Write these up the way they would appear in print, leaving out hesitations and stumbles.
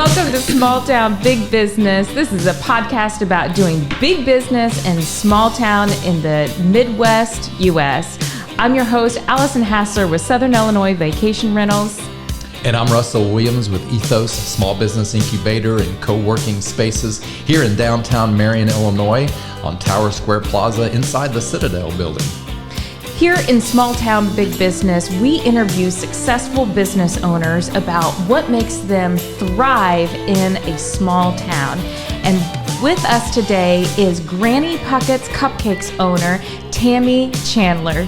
Welcome to Small Town Big Business. This is a podcast about doing big business in small town in the Midwest, U.S. I'm your host, Allison Hassler with Southern Illinois Vacation Rentals. And I'm Russell Williams with Ethos, Small Business Incubator and Co-working Spaces here in downtown Marion, Illinois on Tower Square Plaza inside the Citadel building. Here in Small Town Big Business, we interview successful business owners about what makes them thrive in a small town. And with us today is Granny Puckett's Cupcakes owner, Tammy Chandler.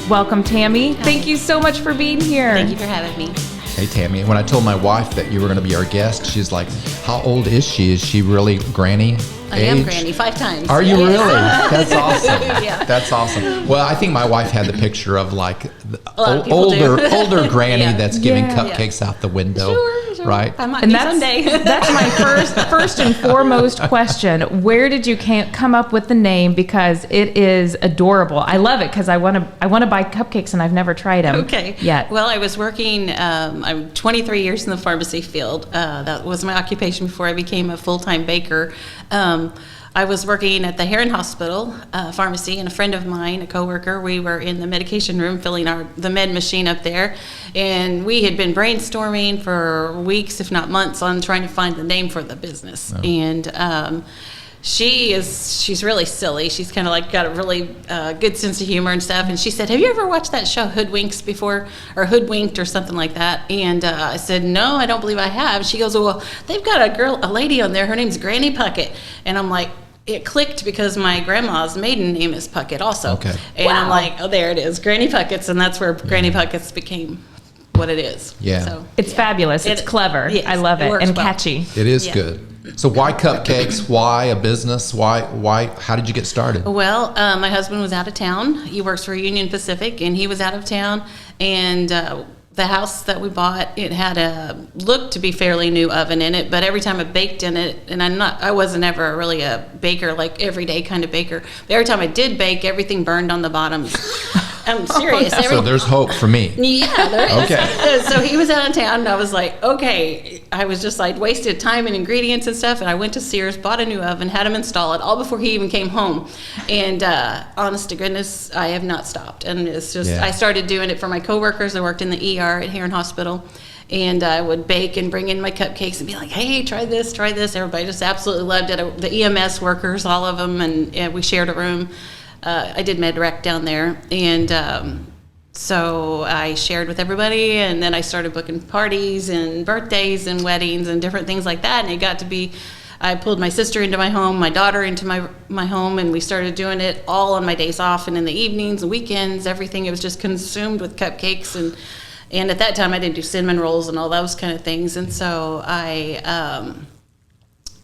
Welcome, Tammy. Hi. Thank you so much for being here. Thank you for having me. Hey, Tammy. When I told my wife that you were going to be our guest, she's like, how old is she? Is she really granny I am Granny 5 times. Are you really? That's awesome. Yeah. That's awesome. Well, I think my wife had the picture of like older granny Yeah. that's giving cupcakes out the window. Sure. Right? I might And be that's someday. that's my first and foremost question. Where did you come up with the name? Because it is adorable. I love it because I want to buy cupcakes and I've never tried them. Okay. Yet. Well, I was working. I'm 23 years in the pharmacy field. That was my occupation before I became a full-time baker. I was working at the Heron Hospital pharmacy, and a friend of mine, a coworker, we were in the medication room filling the med machine up there, and we had been brainstorming for weeks, if not months, on trying to find the name for the business. Oh. And she's really silly. She's kind of like got a really good sense of humor and stuff. And she said, "Have you ever watched that show Hoodwinks before, or Hoodwinked or something like that?" And I said, "No, I don't believe I have." She goes, "Well, they've got a lady on there. Her name's Granny Puckett." And I'm like, it clicked because my grandma's maiden name is Puckett also. Okay. And I'm like, oh, there it is, Granny Puckett's, and that's where Granny Puckett's became what it is. Yeah. So, It's fabulous. It's clever. Yes, I love it it. works And well. catchy. It is good. So why cupcakes? Why a business? Why? How did you get started? Well, my husband was out of town. He works for Union Pacific, and he was out of town. And the house that we bought, it had looked to be fairly new oven in it, but every time I baked in it, and I wasn't ever really a baker, like everyday kind of baker, but every time I did bake, everything burned on the bottoms. I'm serious. So there's hope for me. Yeah, there is. Okay. So he was out of town, and I was like, okay. I was just like wasted time and ingredients and stuff, and I went to Sears, bought a new oven, had him install it, all before he even came home. And honest to goodness, I have not stopped. And it's just, I started doing it for my coworkers. I worked in the ER at Heron Hospital, and I would bake and bring in my cupcakes and be like, hey, try this. Everybody just absolutely loved it. The EMS workers, all of them, and we shared a room. I did med rec down there, and so I shared with everybody, and then I started booking parties and birthdays and weddings and different things like that, and it got to be, I pulled my sister into my home, my daughter into my home, and we started doing it all on my days off and in the evenings and weekends, everything. It was just consumed with cupcakes, and at that time I didn't do cinnamon rolls and all those kind of things, and so I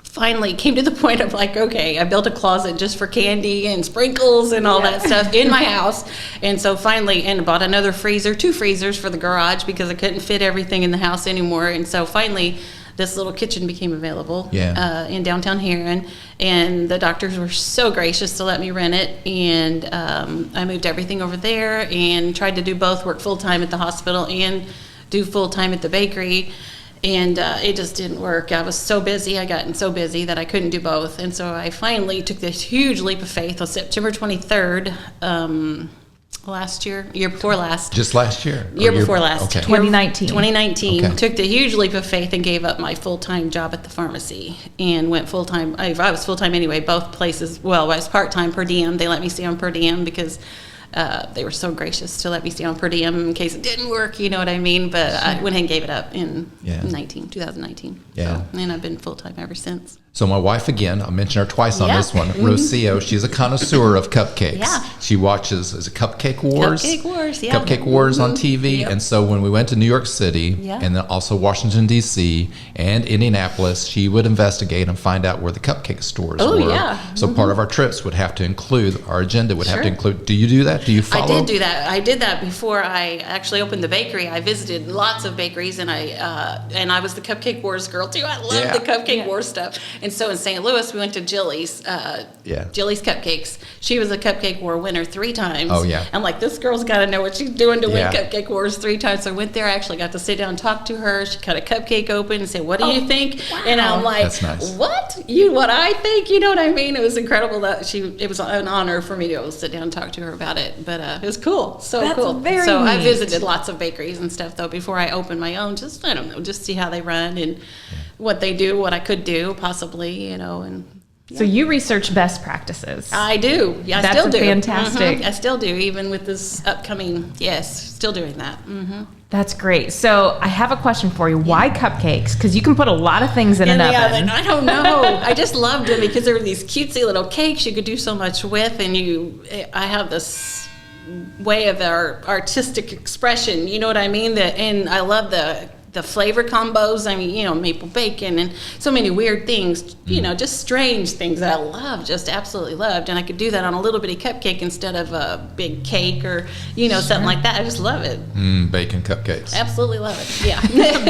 finally came to the point of like, okay, I built a closet just for candy and sprinkles and all that stuff in my house. And so finally, and bought another freezer, 2 freezers for the garage because I couldn't fit everything in the house anymore. And so finally, this little kitchen became available in downtown Heron. And the doctors were so gracious to let me rent it. And I moved everything over there and tried to do both, work full-time at the hospital and do full-time at the bakery. And it just didn't work. I was so busy. I gotten so busy that I couldn't do both. And so I finally took this huge leap of faith on September 23rd, year before last. Just last year? Year before last. Okay. 2019. Okay. Took the huge leap of faith and gave up my full-time job at the pharmacy and went full-time. I was full-time anyway, both places. Well, I was part-time per diem. They let me stay on per diem because they were so gracious to let me stay on per diem in case it didn't work, you know what I mean? But I went ahead and gave it up in 2019. Yeah. So, and I've been full-time ever since. So my wife, again, I'll mention her twice on this one, Rocio, she's a connoisseur of cupcakes. Yeah. She watches, is it Cupcake Wars? Cupcake Wars, yeah. Cupcake Wars on TV. Yep. And so when we went to New York City and then also Washington, D.C. and Indianapolis, she would investigate and find out where the cupcake stores were. Yeah. So part of our trips would have to include, our agenda would have to include, do you do that? Do you follow? I did do that. I did that before I actually opened the bakery. I visited lots of bakeries, and I was the Cupcake Wars girl too. I love the Cupcake Wars stuff. And so in St. Louis, we went to Jilly's, Jilly's Cupcakes. She was a Cupcake War winner 3 times. Oh, yeah. I'm like, this girl's got to know what she's doing to win Cupcake Wars 3 times. So I went there. I actually got to sit down and talk to her. She cut a cupcake open and said, what do you think? Wow. And I'm like, that's nice. what I think? You know what I mean? It was incredible that it was an honor for me to be able to sit down and talk to her about it. But it was cool. So That's cool. very So I neat. visited lots of bakeries and stuff, though, before I opened my own. Just, I don't know, just see how they run and what they do, what I could do possibly, and... So you research best practices. I do. Yeah, I That's still do. fantastic. I still do, even with this upcoming, still doing that. That's great. So I have a question for you. Why cupcakes? Because you can put a lot of things in an the oven. I don't know. I just loved them because they were these cutesy little cakes you could do so much with, and I have this way of our artistic expression, you know what I mean? And I love the flavor combos. I mean, maple bacon and so many weird things, just strange things that I love, just absolutely loved. And I could do that on a little bitty cupcake instead of a big cake or, something like that. I just love it. Bacon cupcakes. Absolutely love it. Yeah.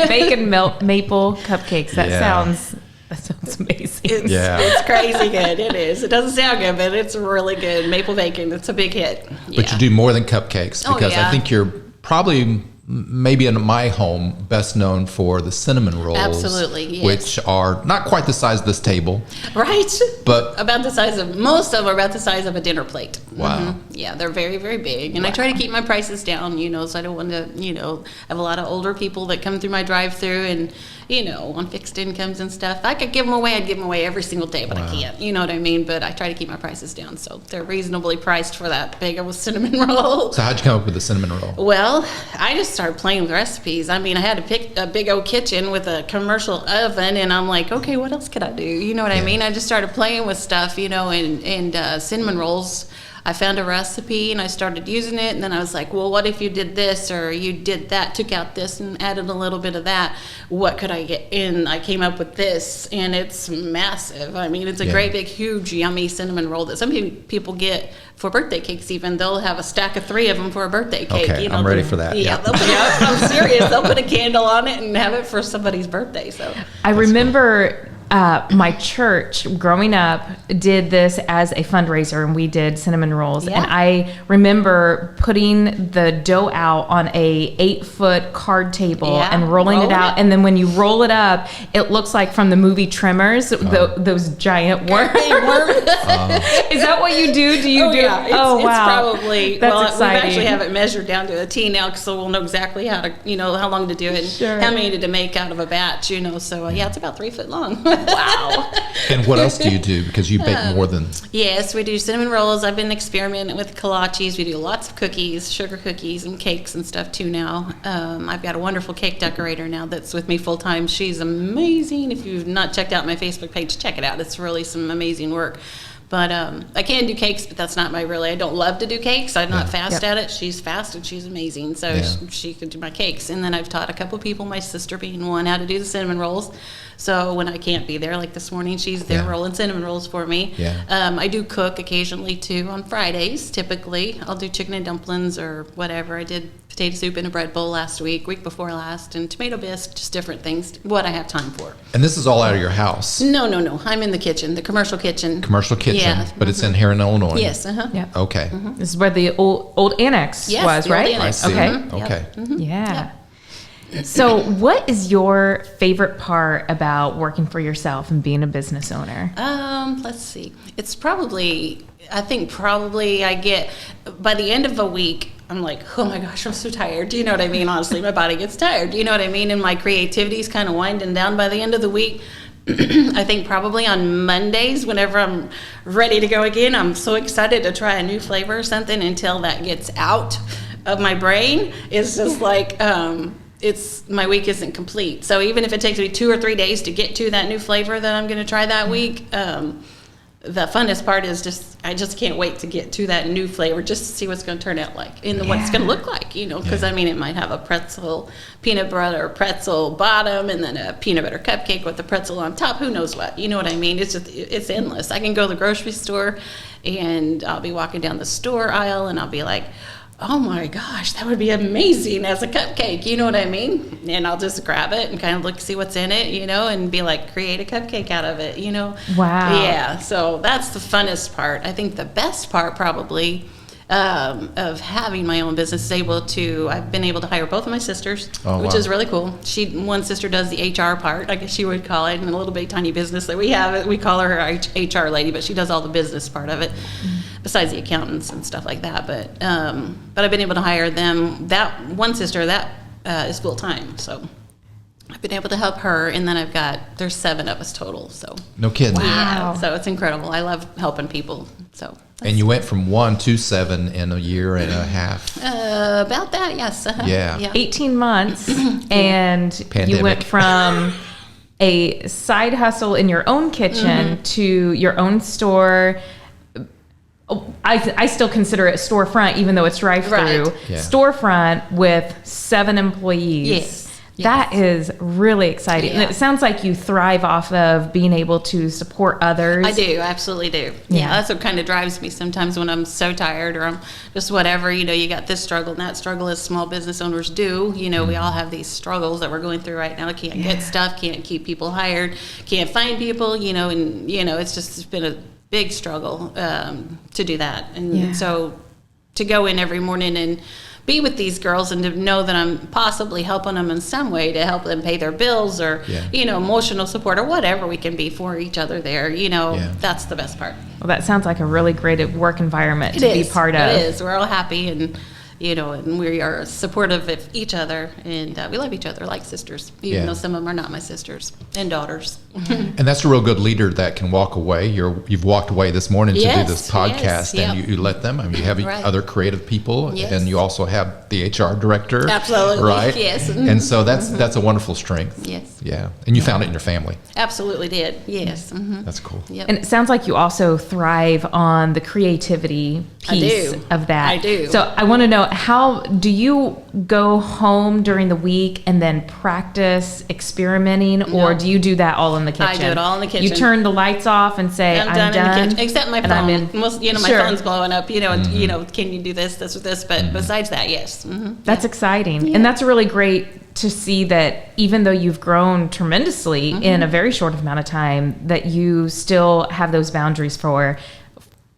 Bacon maple cupcakes. That sounds amazing. It's crazy good. It is. It doesn't sound good, but it's really good. Maple bacon. It's a big hit. But you do more than cupcakes because I think you're probably... maybe in my home, best known for the cinnamon rolls. Absolutely, yes. Which are not quite the size of this table. Right. But about the size of, most of them are about the size of a dinner plate. Wow. Yeah, they're very, very big. And I try to keep my prices down, so I don't want to, have a lot of older people that come through my drive-through and, on fixed incomes and stuff. If I could give them away, I'd give them away every single day, but I can't. You know what I mean? But I try to keep my prices down, so they're reasonably priced for that big of a cinnamon roll. So how'd you come up with the cinnamon roll? Well, I just started playing with recipes. I mean, I had to pick a big old kitchen with a commercial oven, and I'm like, okay, what else could I do? You know what I mean? I just started playing with stuff, and cinnamon rolls. I found a recipe and I started using it, and then I was like, well, what if you did this or you did that, took out this and added a little bit of that? What could I get in? I came up with this, and it's massive. I mean, it's a great big huge yummy cinnamon roll that some people get for birthday cakes. Even they'll have a stack of 3 of them for a birthday cake. Okay, I'm ready for that. Yeah, I'm serious. They'll put a candle on it and have it for somebody's birthday. So I remember my church growing up did this as a fundraiser, and we did cinnamon rolls. Yeah. And I remember putting the dough out on a 8-foot card table and rolling it out. And then when you roll it up, it looks like from the movie Tremors, those giant worms. Is that what you do? Do you do? Yeah. It's wow. probably, That's exciting. we actually have it measured down to a T now, so we'll know exactly how to, how long to do it, and how many to make out of a batch, so it's about 3 foot long. Wow. And what else do you do? Because you bake more than... Yes, we do cinnamon rolls. I've been experimenting with kolaches. We do lots of cookies, sugar cookies, and cakes and stuff too now. I've got a wonderful cake decorator now that's with me full time. She's amazing. If you've not checked out my Facebook page, check it out. It's really some amazing work. But I can do cakes, but that's not I don't love to do cakes. I'm not fast at it. She's fast and she's amazing. So she could do my cakes. And then I've taught a couple people, my sister being one, how to do the cinnamon rolls. So when I can't be there, like this morning, she's there rolling cinnamon rolls for me. Yeah. I do cook occasionally too on Fridays. Typically, I'll do chicken and dumplings or whatever. I did potato soup in a bread bowl week before last, and tomato bisque, just different things, what I have time for. And this is all out of your house? No. I'm in the kitchen, the commercial kitchen. Commercial kitchen, but it's in here in Illinois? Yes, Yeah. Okay. This is where the old annex was, the old right? annex. I see. Okay. Okay. Yeah. So what is your favorite part about working for yourself and being a business owner? Let's see. It's probably I get, by the end of a week, I'm like, oh my gosh, I'm so tired. Do you know what I mean? Honestly, my body gets tired. Do you know what I mean? And my creativity is kind of winding down by the end of the week. I think probably on Mondays, whenever I'm ready to go again, I'm so excited to try a new flavor or something until that gets out of my brain. It's just like, my week isn't complete. So even if it takes me 2 or 3 days to get to that new flavor that I'm going to try that week, the funnest part is I just can't wait to get to that new flavor just to see what's going to turn out like and what it's going to look like, because it might have a pretzel, peanut butter pretzel bottom and then a peanut butter cupcake with the pretzel on top. Who knows what? You know what I mean? It's endless. I can go to the grocery store and I'll be walking down the store aisle and I'll be like, oh my gosh, that would be amazing as a cupcake, you know what I mean? And I'll just grab it and kind of look, see what's in it, you know, and be like, create a cupcake out of it, you know? Wow. Yeah, so that's the funnest part. I think the best part probably of having my own business is I've been able to hire both of my sisters, which is really cool. One sister does the HR part, I guess you would call it, in a little bit tiny business that we have. We call her our HR lady, but she does all the business part of it, besides the accountants and stuff like that. But I've been able to hire them. That one sister, that is full time, so I've been able to help her, and then there's 7 of us total, so. No kidding. Wow. Yeah, so it's incredible. I love helping people, so. And you went from 1 to 7 in a year and a half. About that, yes. Yeah. 18 months, and Pandemic. you went from a side hustle in your own kitchen to your own store. I still consider it storefront, even though it's drive-through. Right. Yeah. Storefront with 7 employees. Yes. That is really exciting. Yeah. And it sounds like you thrive off of being able to support others. I do, absolutely do. Yeah. That's what kind of drives me sometimes when I'm so tired or I'm just whatever, you know, you got this struggle and that struggle as small business owners do. You know, we all have these struggles that we're going through right now. Can't get stuff, can't keep people hired, can't find people, you know, and, you know, it's been a big struggle to do that. And so to go in every morning and be with these girls and to know that I'm possibly helping them in some way to help them pay their bills or, you know, emotional support or whatever we can be for each other there, you know, that's the best part. Well, that sounds like a really great work environment to be part of. It is. We're all happy and, you know, and we are supportive of each other and we love each other like sisters, even though some of them are not my sisters and daughters. And that's a real good leader that can walk away. You've walked away this morning to do this podcast, and you let them. I mean, you have other creative people, and you also have the HR director. Absolutely, right? yes. And so that's a wonderful strength. Yes. Yeah, and you found it in your family. Absolutely did. Yes. That's cool. Yep. And it sounds like you also thrive on the creativity piece of that. I do. So I want to know, how do you go home during the week and then practice experimenting, or do you do that all in the kitchen? I do it all in the kitchen. You turn the lights off and say, I'm done. In the kitchen, except my phone. Most, you know, my Sure. phone's blowing up. You know, and, you know, can you do this or this? But besides that, yes. That's exciting. And that's really great to see that even though you've grown tremendously in a very short amount of time, that you still have those boundaries for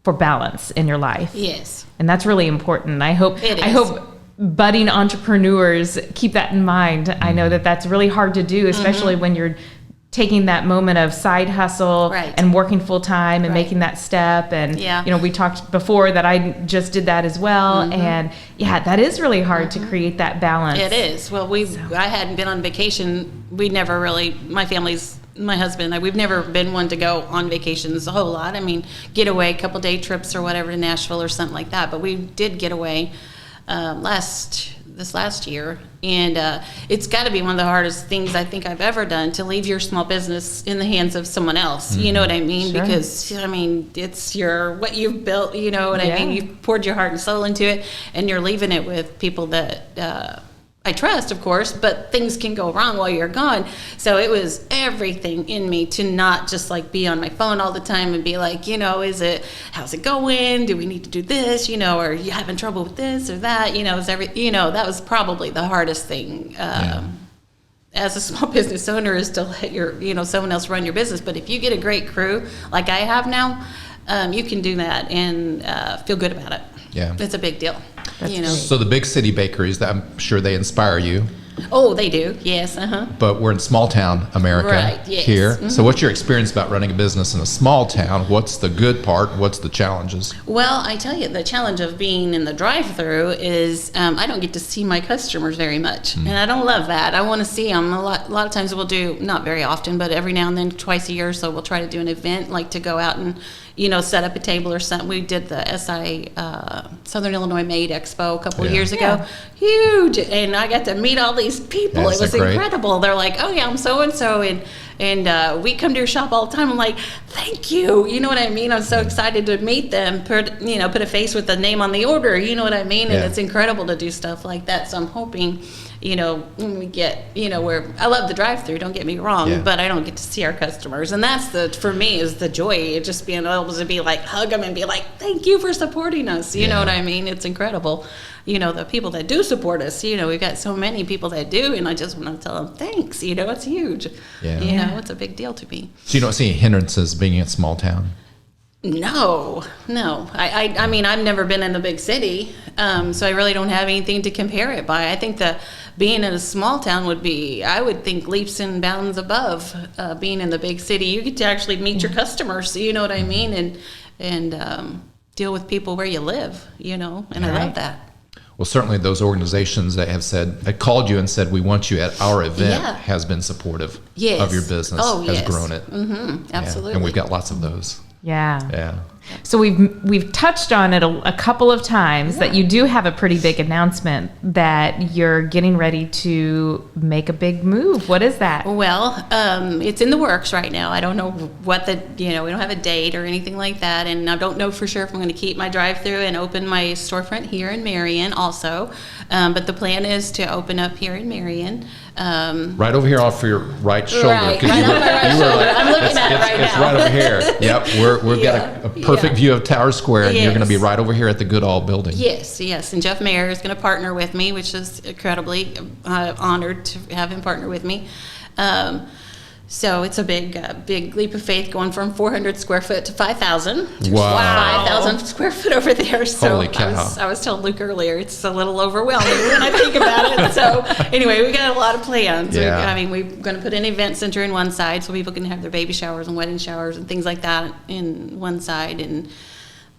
balance in your life. Yes. And that's really important. I hope It is. I hope budding entrepreneurs keep that in mind. I know that that's really hard to do, especially when you're taking that moment of side hustle and working full time and making that step. And, you know, we talked before that I just did that as well. And that is really hard to create that balance. It is. Well, I hadn't been on vacation. We never really, my husband and I, we've never been one to go on vacations a whole lot. I mean, get away, couple day trips or whatever to Nashville or something like that. But we did get away this last year, and it's got to be one of the hardest things I think I've ever done, to leave your small business in the hands of someone else. You know what I mean? Sure. Because I mean, it's what you've built. You know what I mean? You've poured your heart and soul into it, and you're leaving it with people that I trust, of course, but things can go wrong while you're gone. So it was everything in me to not just like be on my phone all the time and be like, you know, how's it going? Do we need to do this? You know, or are you having trouble with this or that? You know, that was probably the hardest thing as a small business owner, is to let someone else run your business. But if you get a great crew like I have now, you can do that and feel good about it. Yeah. It's a big deal. You know. So the big city bakeries, I'm sure they inspire you. Oh, they do. Yes. But we're in small town America here. So what's your experience about running a business in a small town? What's the good part? What's the challenges? Well, I tell you, the challenge of being in the drive-through is I don't get to see my customers very much. And I don't love that. I want to see them. A lot of times we'll do, not very often, but every now and then, twice a year or so, we'll try to do an event, like to go out and, you know, set up a table or something. We did the SI, Southern Illinois Maid Expo a couple of years ago. Huge. And I got to meet all these people. It was incredible. They're like, oh yeah, I'm so-and-so. And we come to your shop all the time. I'm like, thank you. You know what I mean? I'm so excited to meet them, put a face with the name on the order. You know what I mean? And it's incredible to do stuff like that. So I'm hoping when we get, where I love the drive-through, don't get me wrong, but I don't get to see our customers. And that's for me, is the joy, just being able to be like, hug them and be like, thank you for supporting us. You know what I mean? It's incredible. The people that do support us, we've got so many people that do, and I just want to tell them thanks. It's huge. Yeah. It's a big deal to me. So you don't see any hindrances being in a small town? No. I mean, I've never been in a big city, so I really don't have anything to compare it by. I think that being in a small town would be, I would think, leaps and bounds above being in the big city. You get to actually meet your customers, you know what I mean, and deal with people where you live, and I love that. Well, certainly those organizations that have called you and said, we want you at our event, has been supportive of your business, has grown it. Absolutely. And we've got lots of those. Yeah. So we've touched on it a couple of times that you do have a pretty big announcement that you're getting ready to make a big move. What is that? Well, it's in the works right now. I don't know what we don't have a date or anything like that, and I don't know for sure if I'm going to keep my drive-through and open my storefront here in Marion also. But the plan is to open up here in Marion. Right over here off your right shoulder. Right on my right shoulder. I'm looking at it right now. It's right over here. Yep, we've got a perfect view of Tower Square, and you're going to be right over here at the Goodall building. Yes. And Jeff Mayer is going to partner with me, which is incredibly honored to have him partner with me. So it's a big leap of faith, going from 400 square foot to 5,000. Wow. 5,000 square foot over there. So holy cow. I was telling Luke earlier, it's a little overwhelming when I think about it. So anyway, we got a lot of plans. Yeah. We're going to put an event center in one side so people can have their baby showers and wedding showers and things like that in one side, and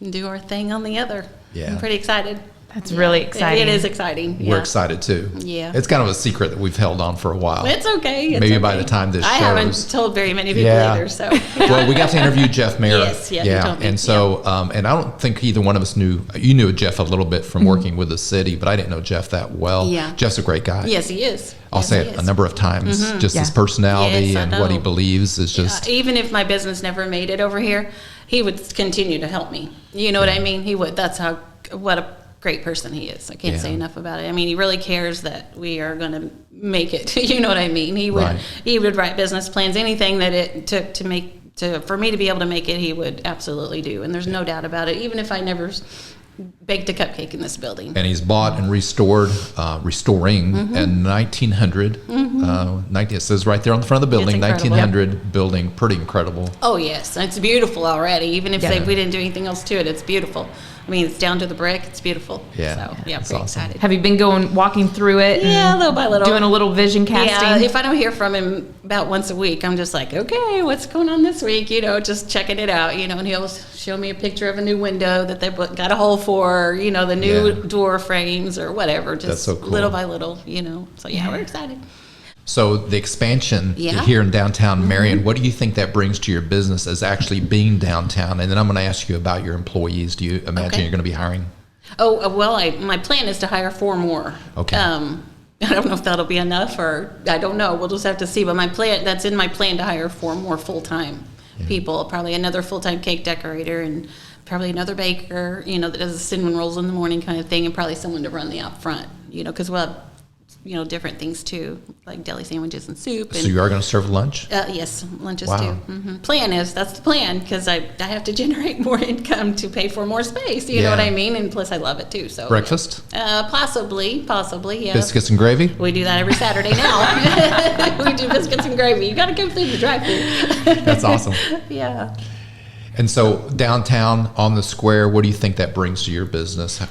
do our thing on the other. Yeah. I'm pretty excited. That's really exciting. It is exciting. We're excited too. Yeah. It's kind of a secret that we've held on for a while. It's okay. Maybe by the time this shows. I haven't told very many people either. So. Well, we got to interview Jeff Mayer. Yes, he told me. And so, and I don't think either one of us knew. You knew Jeff a little bit from working with the city, but I didn't know Jeff that well. Yeah. Jeff's a great guy. Yes, he is. I'll say it a number of times. Just his personality and what he believes is just. Even if my business never made it over here, he would continue to help me. You know what I mean? He would. That's what a great person he is. I can't say enough about it. I mean, he really cares that we are going to make it. You know what I mean? He would write business plans. Anything that it took for me to be able to make it, he would absolutely do. And there's no doubt about it. Even if I never baked a cupcake in this building. And he's bought and restoring in 1900. It says right there on the front of the building, 1900 building. Pretty incredible. Oh yes, it's beautiful already. Even if we didn't do anything else to it, it's beautiful. I mean, it's down to the brick. It's beautiful. Yeah. So, pretty excited. Have you been walking through it? Yeah, little by little. Doing a little vision casting? Yeah, if I don't hear from him about once a week, I'm just like, okay, what's going on this week? Just checking it out, and he'll show me a picture of a new window that they got a hole for, the new door frames or whatever. Just that's so cool. Little by little, So, we're excited. So the expansion here in downtown Marion, what do you think that brings to your business as actually being downtown? And then I'm going to ask you about your employees. Do you imagine you're going to be hiring? Oh, well, my plan is to hire 4 more. Okay. I don't know if that'll be enough, or I don't know. We'll just have to see. But that's in my plan to hire 4 more full-time people, probably another full-time cake decorator and probably another baker, that does the cinnamon rolls in the morning kind of thing, and probably someone to run the out front, because we'll have different things too, like deli sandwiches and soup. So you are going to serve lunch? Yes, lunches too. That's the plan, because I have to generate more income to pay for more space. You know what I mean? And plus, I love it too. So breakfast? Possibly, yeah. Biscuits and gravy? We do that every Saturday now. We do biscuits and gravy. You got to come through the drive-thru. That's awesome. Yeah. And so downtown on the square, what do you think that brings to your business?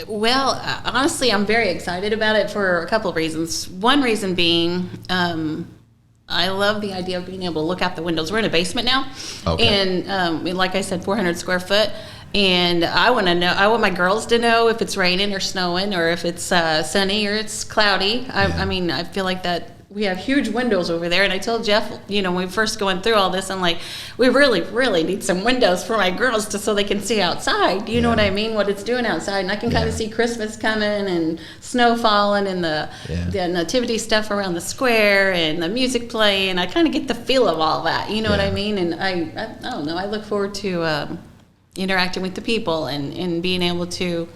Well, honestly, I'm very excited about it for a couple of reasons. One reason being, I love the idea of being able to look out the windows. We're in a basement now, and like I said, 400 square foot. And I want my girls to know if it's raining or snowing, or if it's sunny or it's cloudy. I mean, I feel like that. We have huge windows over there, and I told Jeff, when we first going through all this, I'm like, we really, really need some windows for my girls so they can see outside. You know what I mean? What it's doing outside, and I can kind of see Christmas coming and snow falling and the nativity stuff around the square and the music playing. I kind of get the feel of all that. You know what I mean? And I don't know. I look forward to interacting with the people and being able to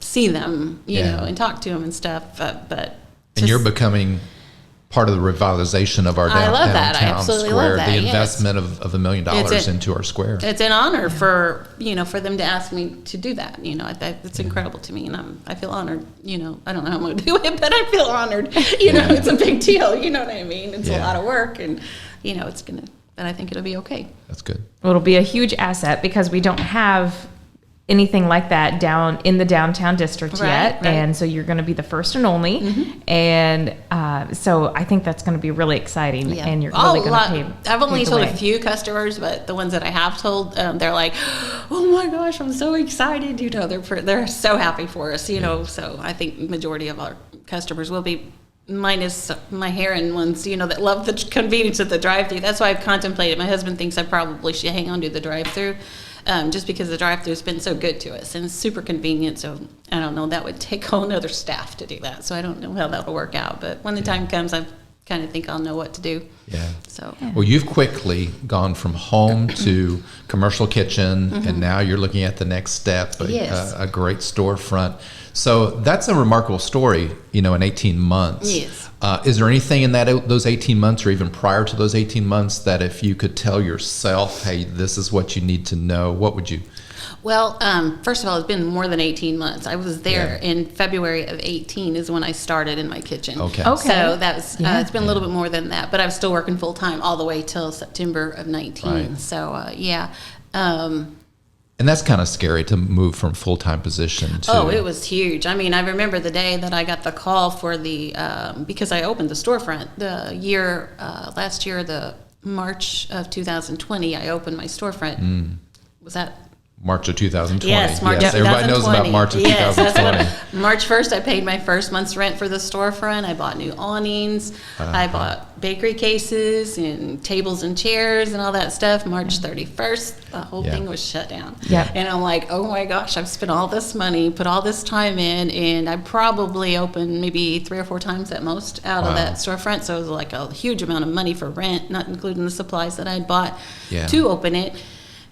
see them, you know, and talk to them and stuff. But and you're becoming part of the revitalization of our I love that. I downtown absolutely square. love that. The investment of $1 million into our square. It's an honor for them to ask me to do that. You know, it's incredible to me, and I feel honored. You know, I don't know how I'm going to do it, but I feel honored. You know, it's a big deal. You know what I mean? It's a lot of work, and you know, but I think it'll be okay. That's good. Well, it'll be a huge asset because we don't have anything like that down in the downtown district yet. Right. And so you're going to be the first and only. And so I think that's going to be really exciting. Yeah. And you're really going to pay. I've only told a a few customers, but the ones that I have told, they're like, "Oh my gosh, I'm so excited!" You know, they're so happy for us. You know, so I think majority of our customers will be, minus my Heron ones, you know, that love the convenience of the drive-through. That's why I've contemplated. My husband thinks I probably should hang on to the drive-through. Just because the drive-thru has been so good to us and it's super convenient. So I don't know, that would take a whole nother staff to do that. So I don't know how that will work out. But when the time comes, I kind of think I'll know what to do. Yeah. So. Well, you've quickly gone from home to commercial kitchen, and now you're looking at the next step, a great storefront. So that's a remarkable story, you know, in 18 months. Yes. Is there anything in those 18 months or even prior to those 18 months that if you could tell yourself, hey, this is what you need to know, what would you? Well, first of all, it's been more than 18 months. I was there in February of 18 is when I started in my kitchen. Okay. So that was, it's been a little bit more than that, but I was still working full time all the way till September of 19. Right. So, And that's kind of scary to move from full-time position to... Oh, it was huge. I mean, I remember the day that I got the call for the, because I opened the storefront last year, the March of 2020, I opened my storefront. Was that... March of 2020. Yes, March of 2020. Everybody knows about March of 2020. March 1st, I paid my first month's rent for the storefront. I bought new awnings. I bought bakery cases and tables and chairs and all that stuff. March 31st, the whole thing was shut down. Yeah. And I'm like, oh my gosh, I've spent all this money, put all this time in, and I probably opened maybe 3 or 4 times at most out of that storefront. So it was like a huge amount of money for rent, not including the supplies that I'd bought to open it.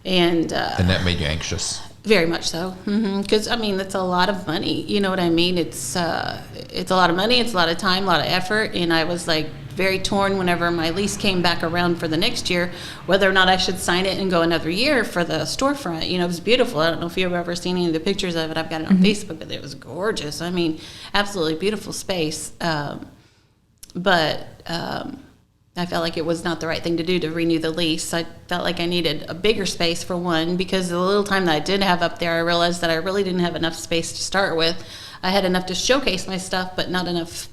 And that made you anxious. Very much so, because I mean it's a lot of money. You know what I mean? It's a lot of money. It's a lot of time, a lot of effort. And I was like very torn whenever my lease came back around for the next year, whether or not I should sign it and go another year for the storefront. You know, it was beautiful. I don't know if you've ever seen any of the pictures of it. I've got it on Facebook, but it was gorgeous. I mean, absolutely beautiful space. But I felt like it was not the right thing to do to renew the lease. I felt like I needed a bigger space for one, because the little time that I did have up there, I realized that I really didn't have enough space to start with. I had enough to showcase my stuff, but not enough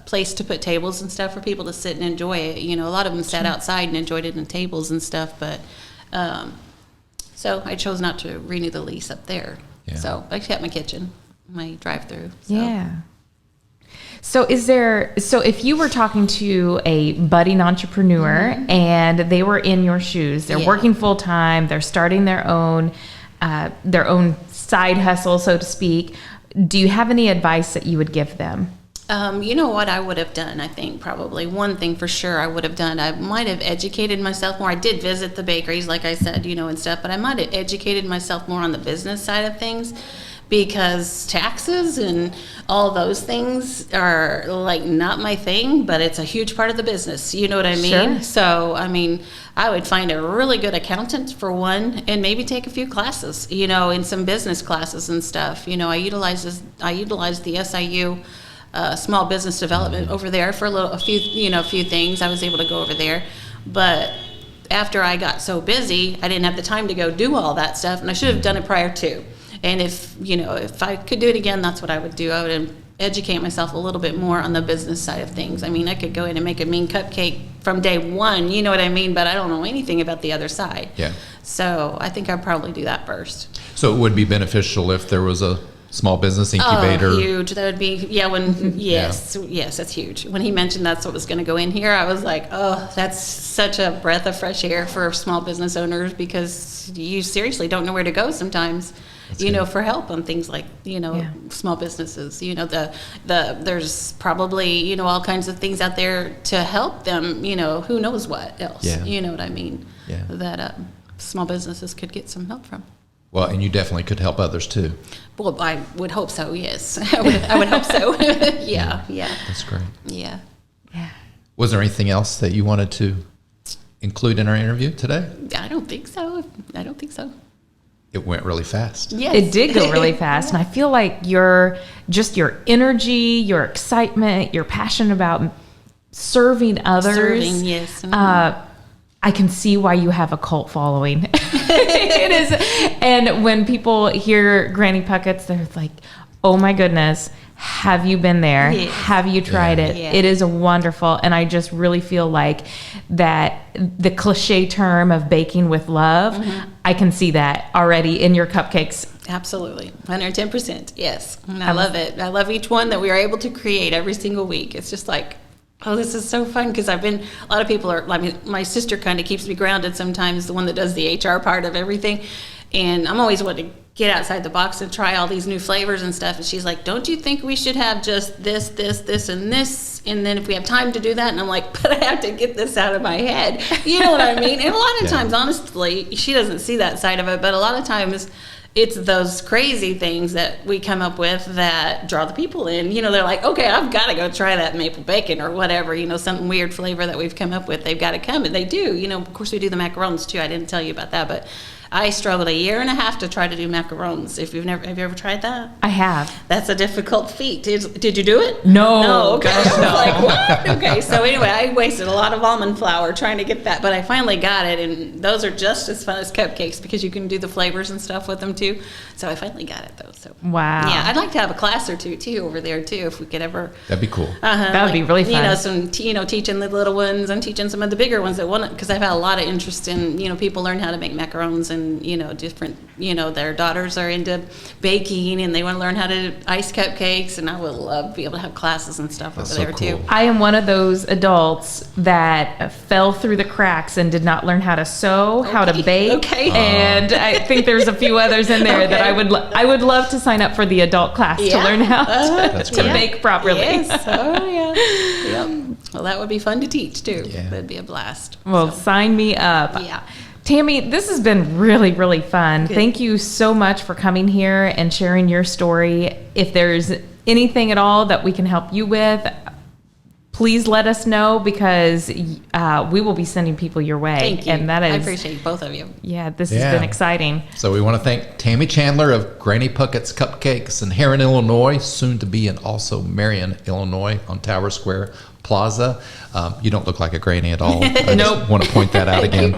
place to put tables and stuff for people to sit and enjoy it. You know, a lot of them sat outside and enjoyed it in tables and stuff, but so I chose not to renew the lease up there. Yeah. So I kept my kitchen, my drive-through. So. Yeah. So if you were talking to a budding entrepreneur and they were in your shoes, they're working full time, they're starting their own side hustle, so to speak, do you have any advice that you would give them? You know what I would have done? I think probably one thing for sure I would have done, I might have educated myself more. I did visit the bakeries, like I said, you know, and stuff, but I might have educated myself more on the business side of things, because taxes and all those things are like not my thing, but it's a huge part of the business. You know what I mean? Sure. So, I mean, I would find a really good accountant for one, and maybe take a few classes, you know, in some business classes and stuff. You know, I utilized the SIU small business development over there for a few things. I was able to go over there, but after I got so busy, I didn't have the time to go do all that stuff, and I should have done it prior to. And if I could do it again, that's what I would do. I would educate myself a little bit more on the business side of things. I mean, I could go in and make a mean cupcake from day one, you know what I mean? But I don't know anything about the other side. Yeah. So I think I'd probably do that first. So it would be beneficial if there was a small business incubator. Oh, huge. That would be, yes, that's huge. When he mentioned that's what was going to go in here, I was like, oh, that's such a breath of fresh air for small business owners, because you seriously don't know where to go sometimes. For help on things like, small businesses, there's probably, all kinds of things out there to help them, who knows what else, you know what I mean, that small businesses could get some help from. Well, and you definitely could help others too. Well, I would hope so, yes. I would hope so. Yeah. That's great. Yeah. Was there anything else that you wanted to include in our interview today? I don't think so. It went really fast. Yes. It did go really fast. And I feel like your energy, your excitement, your passion about serving others. Yes. I can see why you have a cult following. It is. And when people hear Granny Puckett's, they're like, oh my goodness, have you been there? Yes. Have you tried it? Yeah. It is wonderful. And I just really feel like that the cliche term of baking with love, I can see that already in your cupcakes. Absolutely. 110%. Yes. And I love it. I love each one that we are able to create every single week. It's just like, oh, this is so fun, because a lot of people are, I mean, my sister kind of keeps me grounded sometimes, the one that does the HR part of everything. And I'm always wanting to get outside the box and try all these new flavors and stuff. And she's like, don't you think we should have just this, and this? And then if we have time to do that, and I'm like, but I have to get this out of my head. You know what I mean? And a lot of times, honestly, she doesn't see that side of it, but a lot of times it's those crazy things that we come up with that draw the people in. You know, they're like, okay, I've got to go try that maple bacon or whatever, you know, some weird flavor that we've come up with. They've got to come, and they do. You know, of course, we do the macarons too. I didn't tell you about that, but I struggled 1.5 years to try to do macarons. Have you ever tried that? I have. That's a difficult feat. Did you do it? No. Okay. Gosh, no. Like, what? Okay. So anyway, I wasted a lot of almond flour trying to get that, but I finally got it, and those are just as fun as cupcakes because you can do the flavors and stuff with them too. So I finally got it though. So wow. Yeah, I'd like to have a class or two too over there too, if we could ever. That'd be cool. That would be really fun. You know, teaching the little ones and teaching some of the bigger ones that want it, because I've had a lot of interest in, you know, people learn how to make macarons, and you know, different, you know, their daughters are into baking and they want to learn how to ice cupcakes, and I would love to be able to have classes and stuff over there too. I am one of those adults that fell through the cracks and did not learn how to sew, how to bake, and I think there's a few others in there that I would love to sign up for the adult class to learn how to bake properly. Yes. Oh yeah. Yep. Well, that would be fun to teach too. Yeah. That'd be a blast. Well, sign me up. Yeah. Tammy, this has been really, really fun. Good. Thank you so much for coming here and sharing your story. If there's anything at all that we can help you with, please let us know, because we will be sending people your way. Thank you. And that is, I appreciate both of you. Yeah, this has been exciting. So we want to thank Tammy Chandler of Granny Puckett's Cupcakes in Heron, Illinois, soon to be in also Marion, Illinois, on Tower Square Plaza. You don't look like a granny at all. I just want to point that out again.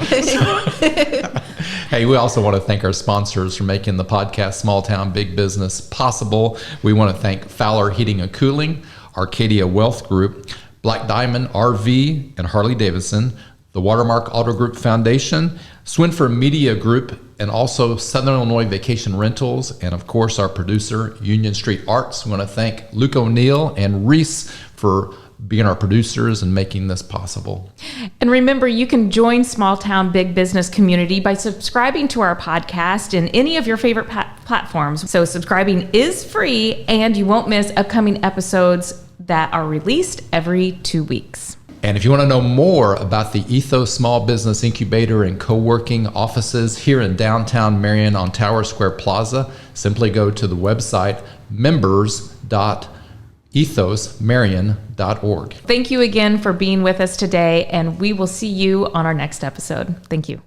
Hey, we also want to thank our sponsors for making the podcast Small Town Big Business possible. We want to thank Fowler Heating and Cooling, Arcadia Wealth Group, Black Diamond RV and Harley Davidson, the Watermark Auto Group Foundation, Swinford Media Group, and also Southern Illinois Vacation Rentals, and of course our producer, Union Street Arts. We want to thank Luke O'Neill and Reese for being our producers and making this possible. And remember, you can join Small Town Big Business community by subscribing to our podcast in any of your favorite platforms. So subscribing is free, and you won't miss upcoming episodes that are released every 2 weeks. And if you want to know more about the Ethos Small Business Incubator and co-working offices here in downtown Marion on Tower Square Plaza, simply go to the website members.ethosmarion.org. Thank you again for being with us today, and we will see you on our next episode. Thank you.